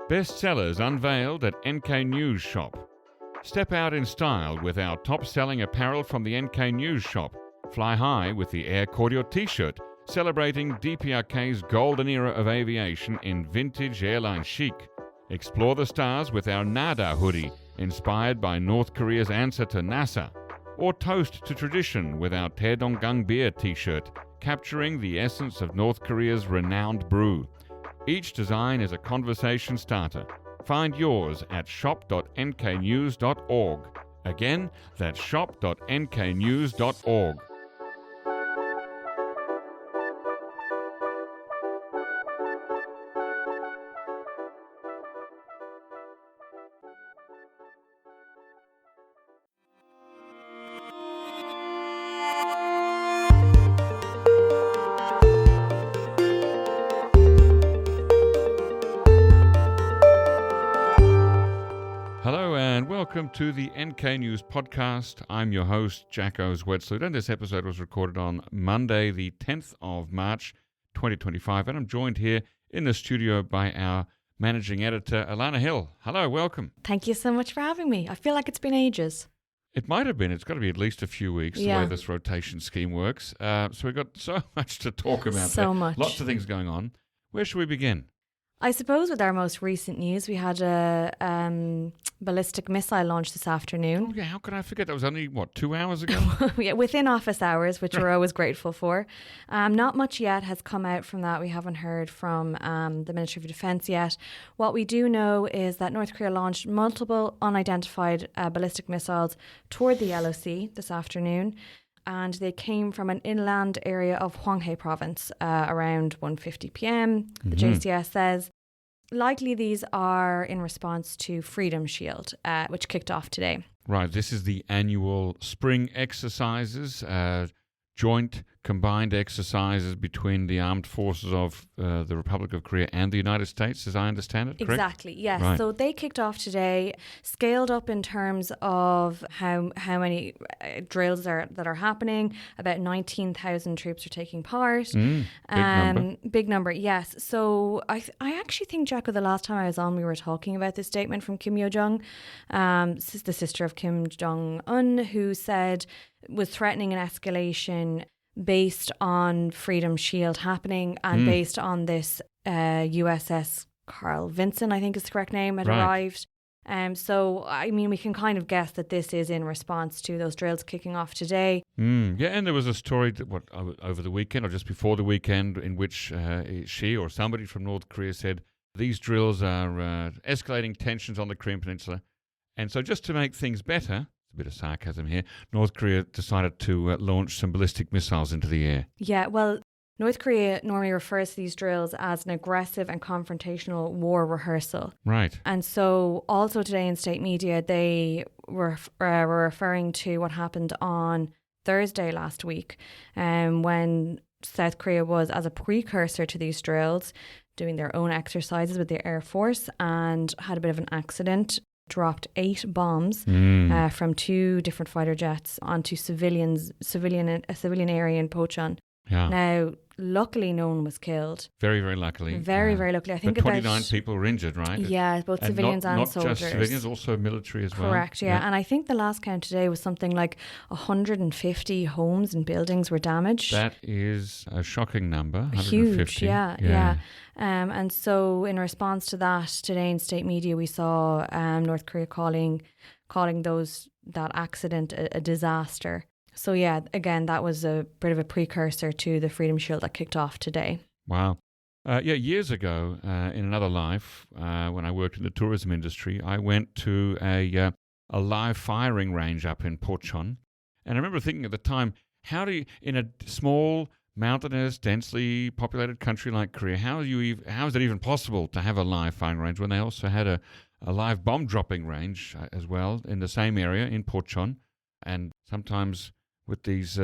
Bestsellers unveiled at NK News Shop. Step out in style with our top-selling apparel from the NK News Shop. Fly high with the Air Cordial T-shirt, celebrating DPRK's golden era of aviation in vintage airline chic. Explore the stars with our Nada hoodie, inspired by North Korea's answer to NASA. Or toast to tradition with our Taedonggang beer T-shirt, capturing the essence of North Korea's renowned brew. Each design is a conversation starter. Find yours at shop.nknews.org. Again, that's shop.nknews.org. Hello and welcome to the NK News podcast. I'm your host, Jacco Zwetsloot, and this episode was recorded on Monday, the 10th of March, 2025, and I'm joined here in the studio by our managing editor, Alannah Hill. Hello, welcome. Thank you so much for having me. I feel like it's been ages. It might have been. It's got to be at least a few weeks, the way this rotation scheme works. So we've got so much to talk about. So much. Lots of things going on. Where should we begin? I suppose with our most recent news, we had a ballistic missile launch this afternoon. Oh, yeah, how could I forget? That was only, 2 hours ago? Yeah, within office hours, which we're always grateful for. Not much yet has come out from that. We haven't heard from the Ministry of Defence yet. What we do know is that North Korea launched multiple unidentified ballistic missiles toward the LOC this afternoon. And they came from an inland area of Hwanghae province around 1:50 p.m., the JCS says. Likely these are in response to Freedom Shield, which kicked off today. Right, this is the annual spring exercises, joint combined exercises between the armed forces of the Republic of Korea and the United States, as I understand it, correct? Exactly, yes. Right. So they kicked off today, scaled up in terms of how many drills that are happening. About 19,000 troops are taking part. Big number. Big number, yes. So I actually think, Jacco, the last time I was on, we were talking about this statement from Kim Yo-jong, the sister of Kim Jong Un, who was threatening an escalation based on Freedom Shield happening and based on this USS Carl Vinson, I think is the correct name, had arrived. So, I mean, we can kind of guess that this is in response to those drills kicking off today. Yeah, and there was a story that, over the weekend or just before the weekend in which she or somebody from North Korea said these drills are escalating tensions on the Korean Peninsula. And so just to make things better, a bit of sarcasm here, North Korea decided to launch some ballistic missiles into the air. Yeah, well, North Korea normally refers to these drills as an aggressive and confrontational war rehearsal. Right. And so also today in state media, they were referring to what happened on Thursday last week when South Korea was, as a precursor to these drills, doing their own exercises with the Air Force and had a bit of an accident. Dropped 8 bombs from 2 different fighter jets onto a civilian area in Pocheon. Yeah. Now, luckily, no one was killed. Very, very luckily. Very luckily. I think but 29 people were injured, right? Yeah, both civilians and soldiers. Not just civilians, also military as well. Correct, yeah. And I think the last count today was something like 150 homes and buildings were damaged. That is a shocking number. 150. Huge, yeah. And so in response to that, today in state media, we saw North Korea calling that accident a disaster. So yeah, again, that was a bit of a precursor to the Freedom Shield that kicked off today. Wow. Years ago, in another life, when I worked in the tourism industry, I went to a live firing range up in Pocheon. And I remember thinking at the time, how do you, in a small, mountainous, densely populated country like Korea, how is it even possible to have a live firing range when they also had a live bomb dropping range as well in the same area in Pocheon? And sometimes with these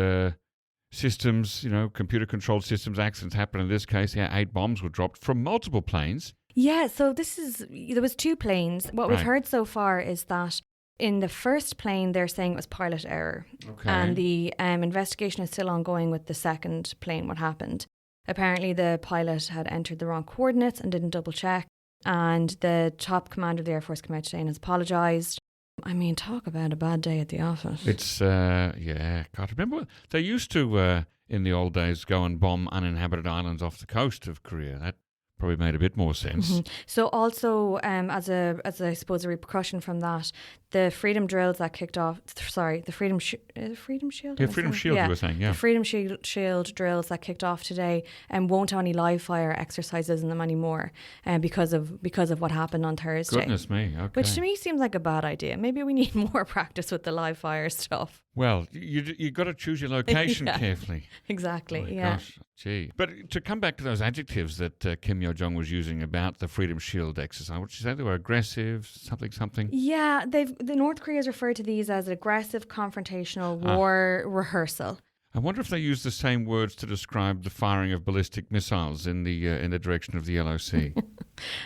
systems, computer controlled systems, accidents happen. In this case, 8 bombs were dropped from multiple planes. Yeah, so there was 2 planes. What we've heard so far is that in the first plane, they're saying it was pilot error. Okay. And the investigation is still ongoing with the second plane, what happened. Apparently, the pilot had entered the wrong coordinates and didn't double check. And the top commander of the Air Force came out today and has apologised. I mean, talk about a bad day at the office. It's, God, remember they used to, in the old days, go and bomb uninhabited islands off the coast of Korea. That probably made a bit more sense. Mm-hmm. So also, as I suppose a repercussion from that, the freedom drills that kicked off. The freedom shield. Yeah, Freedom Shield. You were saying, yeah. The freedom shield drills that kicked off today, and won't have any live fire exercises in them anymore, because of what happened on Thursday. Goodness me. Okay. Which to me seems like a bad idea. Maybe we need more practice with the live fire stuff. Well, you got to choose your location carefully. Exactly. Oh, yeah. Gosh, gee. But to come back to those adjectives that Kim Yo-jong was using about the Freedom Shield exercise, what did you say? They were aggressive, something? Yeah, the North Korea has referred to these as aggressive confrontational war rehearsal. I wonder if they use the same words to describe the firing of ballistic missiles in the direction of the LOC.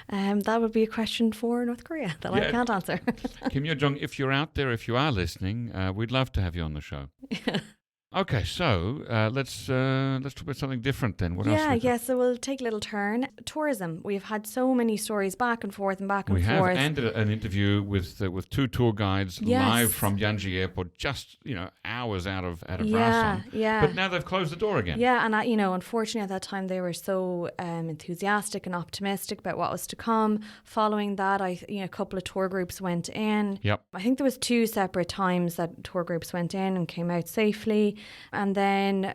That would be a question for North Korea that I can't answer. Kim Yo-jong, if you're out there, if you are listening, we'd love to have you on the show. Okay, so let's talk about something different then. What else? Yeah. So we'll take a little turn. Tourism. We've had so many stories back and forth. We have ended an interview with two tour guides live from Yanji Airport, just hours out of Rason. Yeah. But now they've closed the door again. Yeah, and unfortunately at that time they were so enthusiastic and optimistic about what was to come. Following that, a couple of tour groups went in. Yep. I think there was 2 separate times that tour groups went in and came out safely. And then,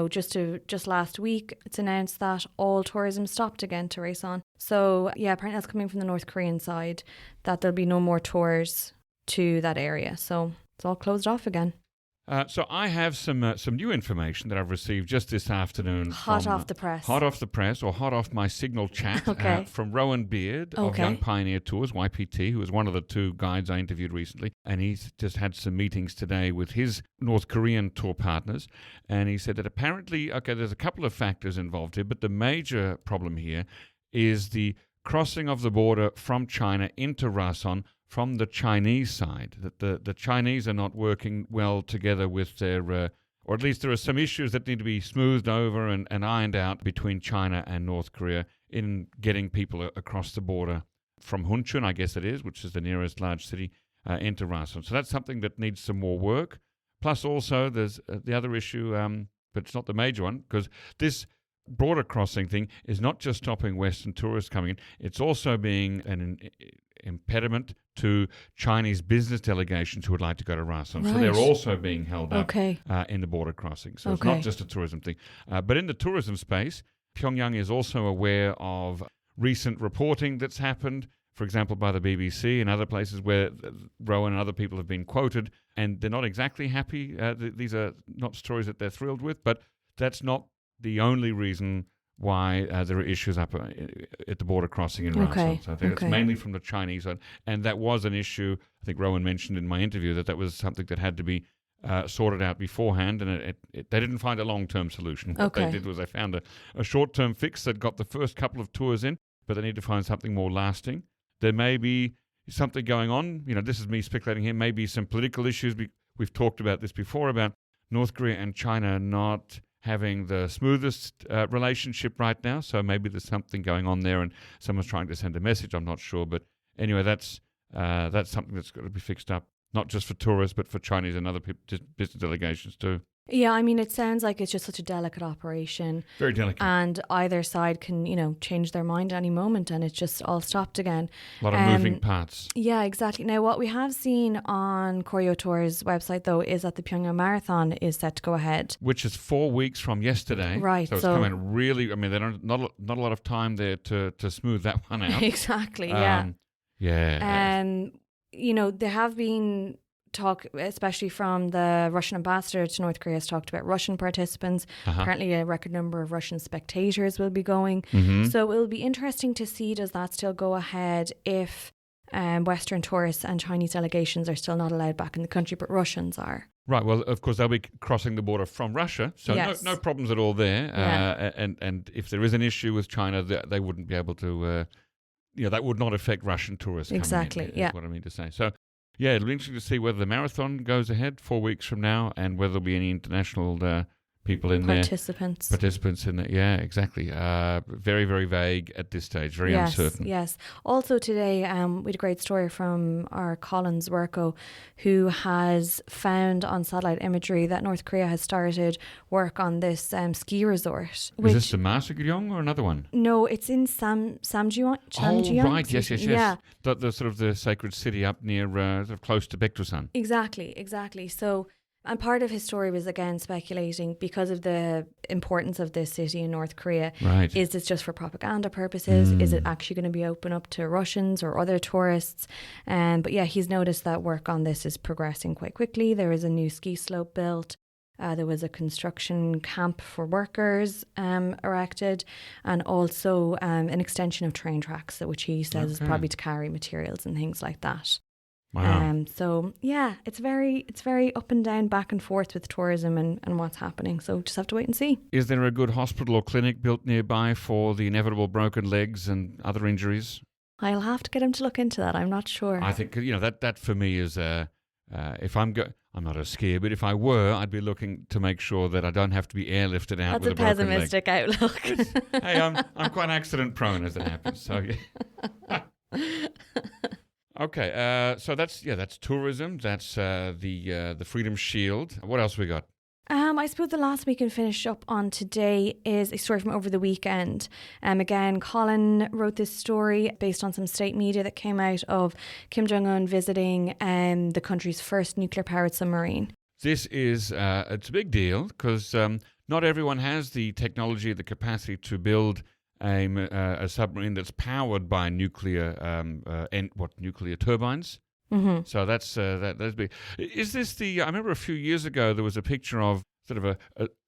just last week, it's announced that all tourism stopped again to Rason. So, apparently that's coming from the North Korean side, that there'll be no more tours to that area. So it's all closed off again. So I have some new information that I've received just this afternoon. Hot off the press. Hot off the press, or hot off my Signal chat, from Rowan Beard of Young Pioneer Tours, YPT, who was one of the 2 guides I interviewed recently. And he's just had some meetings today with his North Korean tour partners. And he said that apparently, there's a couple of factors involved here, but the major problem here is the crossing of the border from China into Rason from the Chinese side, that the Chinese are not working well together with their, or at least there are some issues that need to be smoothed over and ironed out between China and North Korea in getting people across the border from Hunchun, I guess it is, which is the nearest large city, into Rason. So that's something that needs some more work. Plus also there's the other issue, but it's not the major one, because this border crossing thing is not just stopping Western tourists coming in, it's also being an impediment to Chinese business delegations who would like to go to Rason. Right. So they're also being held up in the border crossing. So it's not just a tourism thing. But in the tourism space, Pyongyang is also aware of recent reporting that's happened, for example, by the BBC and other places where Rowan and other people have been quoted, and they're not exactly happy. These are not stories that they're thrilled with, but that's not the only reason why there are issues up at the border crossing in Rason. So I think it's mainly from the Chinese side. And that was an issue, I think Rowan mentioned in my interview, that was something that had to be sorted out beforehand, and they didn't find a long-term solution. What they did was they found a short-term fix that got the first couple of tours in, but they need to find something more lasting. There may be something going on, this is me speculating here, maybe some political issues. We've talked about this before, about North Korea and China not having the smoothest relationship right now, so maybe there's something going on there and someone's trying to send a message, I'm not sure. But anyway, that's something that's got to be fixed up, not just for tourists, but for Chinese and other business delegations too. Yeah, I mean, it sounds like it's just such a delicate operation. Very delicate. And either side can, change their mind at any moment, and it's just all stopped again. A lot of moving parts. Yeah, exactly. Now, what we have seen on Koryo Tour's website, though, is that the Pyongyang Marathon is set to go ahead. Which is 4 weeks from yesterday. Right. So it's coming really, there's not a lot of time there to smooth that one out. Exactly, yeah. Yeah. There have been talk, especially from the Russian ambassador to North Korea, has talked about Russian participants. Apparently a record number of Russian spectators will be going. So it will be interesting to see, does that still go ahead if Western tourists and Chinese delegations are still not allowed back in the country, but Russians are. Right, well, of course, they'll be crossing the border from Russia, so no problems at all there. And if there is an issue with China, they wouldn't be able to, that would not affect Russian tourists coming in, is what I mean to say. So, it'll be interesting to see whether the marathon goes ahead 4 weeks from now and whether there'll be any international people in participants. Participants in there. Yeah, exactly. Very, very vague at this stage. Very uncertain. Yes. Also today, we had a great story from our Collins Worko, who has found on satellite imagery that North Korea has started work on this ski resort. Is this the Masagyong or another one? No, it's in Samgyong. Oh, right. Yes. Yeah. The sort of the sacred city up near, sort of close to Baekdusan. Exactly. So, and part of his story was again speculating because of the importance of this city in North Korea. Right. Is this just for propaganda purposes? Is it actually going to be open up to Russians or other tourists? But yeah, he's noticed that work on this is progressing quite quickly. There is a new ski slope built. There was a construction camp for workers erected, and also an extension of train tracks, which he says is probably to carry materials and things like that. Wow. So yeah, it's very up and down, back and forth with tourism and what's happening. So just have to wait and see. Is there a good hospital or clinic built nearby for the inevitable broken legs and other injuries? I'll have to get him to look into that. I'm not sure. I think that for me is if I'm not a skier, but if I were, I'd be looking to make sure that I don't have to be airlifted out with a broken leg. That's a pessimistic outlook. Hey, I'm quite accident prone as it happens. So yeah. Okay, so that's tourism. That's the Freedom Shield. What else we got? I suppose the last we can finish up on today is a story from over the weekend. Again, Colin wrote this story based on some state media that came out of Kim Jong Un visiting the country's first nuclear-powered submarine. This is it's a big deal because not everyone has the technology, the capacity to build a submarine that's powered by nuclear turbines. Mm-hmm. So that's big. Is this I remember a few years ago there was a picture of sort of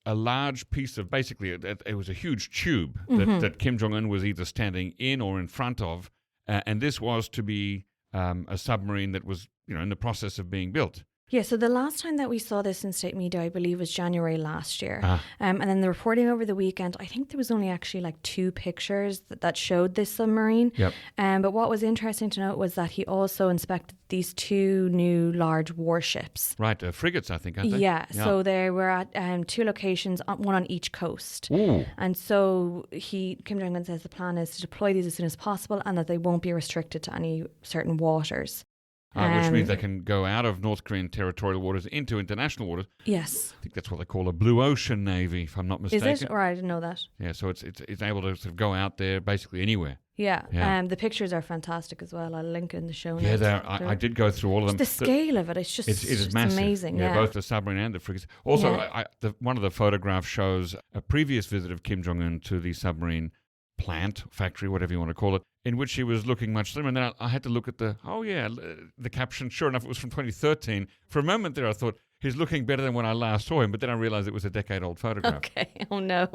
a large piece of, basically it was a huge tube that Kim Jong Un was either standing in or in front of, and this was to be a submarine that was in the process of being built. Yeah, so the last time that we saw this in state media, I believe, was January last year. And then the reporting over the weekend, I think there was only actually like 2 pictures that showed this submarine. Yep. But what was interesting to note was that he also inspected these 2 new large warships. Right, frigates, I think, aren't they? Yeah, so they were at 2 locations, one on each coast. Ooh. And so Kim Jong Un says the plan is to deploy these as soon as possible and that they won't be restricted to any certain waters. Which means they can go out of North Korean territorial waters into international waters. Yes. I think that's what they call a blue ocean navy, if I'm not mistaken. Is it? Or I didn't know that. Yeah, so it's able to sort of go out there basically anywhere. Yeah. The pictures are fantastic as well. I'll link it in the show notes. Yeah, I did go through all of them. The scale of it, it's just it is massive. Amazing. Yeah, both the submarine and the frigates. Also, one of the photographs shows a previous visit of Kim Jong Un to the submarine plant, factory, whatever you want to call it, in which he was looking much slimmer. And then I had to look at the caption. Sure enough, it was from 2013. For a moment there, I thought, he's looking better than when I last saw him, but then I realized it was a decade-old photograph. Okay, oh no.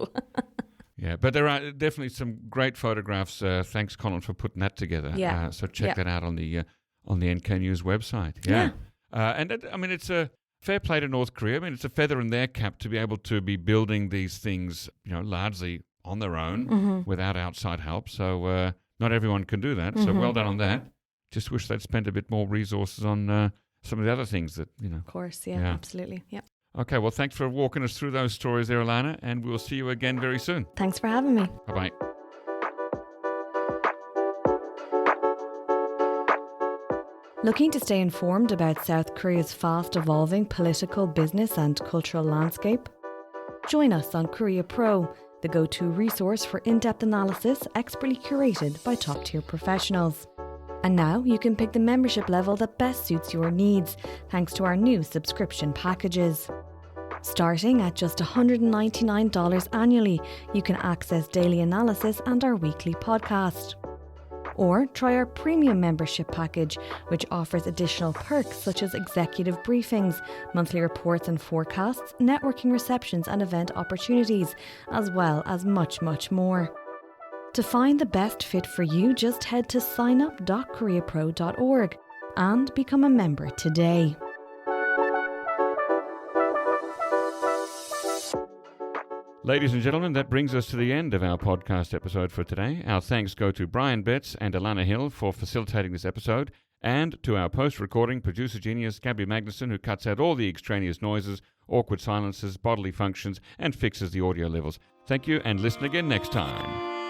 Yeah, but there are definitely some great photographs. Thanks, Colin, for putting that together. Yeah. So check that out on the NK News website. Yeah. And it's a fair play to North Korea. I mean, it's a feather in their cap to be able to be building these things, largely on their own without outside help. So not everyone can do that. So well done on that. Just wish they'd spent a bit more resources on some of the other things that, Of course, absolutely. Yeah. Okay, well, thanks for walking us through those stories there, Alannah, and we'll see you again very soon. Thanks for having me. Bye-bye. Looking to stay informed about South Korea's fast evolving political, business and cultural landscape? Join us on Korea Pro, the go-to resource for in-depth analysis expertly curated by top-tier professionals. And now you can pick the membership level that best suits your needs, thanks to our new subscription packages. Starting at just $199 annually, you can access daily analysis and our weekly podcast. Or try our premium membership package, which offers additional perks such as executive briefings, monthly reports and forecasts, networking receptions and event opportunities, as well as much, much more. To find the best fit for you, just head to signup.koreapro.org and become a member today. Ladies and gentlemen, that brings us to the end of our podcast episode for today. Our thanks go to Brian Betts and Alannah Hill for facilitating this episode, And to our post-recording producer genius, Gabby Magnuson, who cuts out all the extraneous noises, awkward silences, bodily functions, and fixes the audio levels. Thank you, and listen again next time.